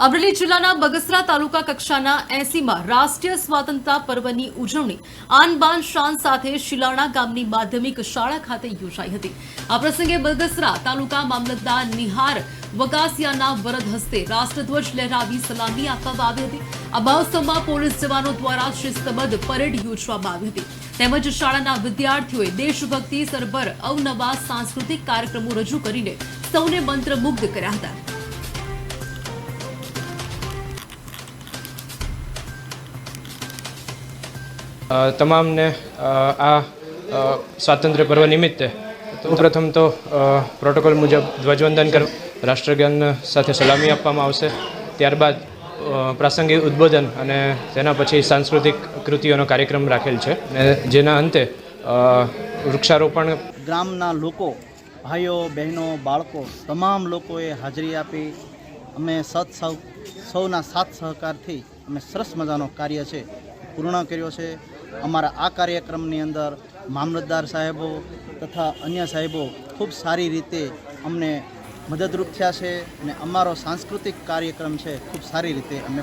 અમરેલી જિલ્લાના બગસરા તાલુકા કક્ષાના 80માં રાષ્ટ્રીય સ્વાતંત્રતા પર્વની ઉજવણી આન બાન શાન સાથે શિલાણા ગામની માધ્યમિક શાળા ખાતે યોજાઈ હતી। આ પ્રસંગે બગસરા તાલુકા મામલતદાર નિહાર વકાસિયાના વરદ હસ્તે રાષ્ટ્રધ્વજ લહેરાવી સલામી આપવામાં આવી હતી। આ મહોત્સવમાં પોલીસ જવાનો દ્વારા શિસ્તબદ્ધ પરેડ યોજવામાં આવી હતી તેમજ શાળાના વિદ્યાર્થીઓએ દેશભક્તિ સરભર અવનવા સાંસ્કૃતિક કાર્યક્રમો રજૂ કરીને સૌને મંત્રમુગ્ધ કર્યા હતા। તમામને આ સ્વાતંત્ર્ય પર્વ નિમિત્તે પ્રથમ તો પ્રોટોકોલ મુજબ ધ્વજવંદન કર રાષ્ટ્રગાન સાથે સલામી આપવામાં આવશે। ત્યારબાદ પ્રાસંગિક ઉદ્બોધન અને તેના પછી સાંસ્કૃતિક કૃતિઓનો કાર્યક્રમ રાખેલ છે અને જેના અંતે વૃક્ષારોપણ ગ્રામના લોકો, ભાઈઓ બહેનો, બાળકો તમામ લોકોએ હાજરી આપી। અમે સૌના સાથ સહકારથી અમે સરસ મજાનો કાર્ય છે પૂર્ણ કર્યો છે। અમારા આ કાર્યક્રમની અંદર મામલતદાર સાહેબો તથા અન્ય સાહેબો ખૂબ સારી રીતે અમને મદદરૂપ થયા છે અને અમારો સાંસ્કૃતિક કાર્યક્રમ છે ખૂબ સારી રીતે અમે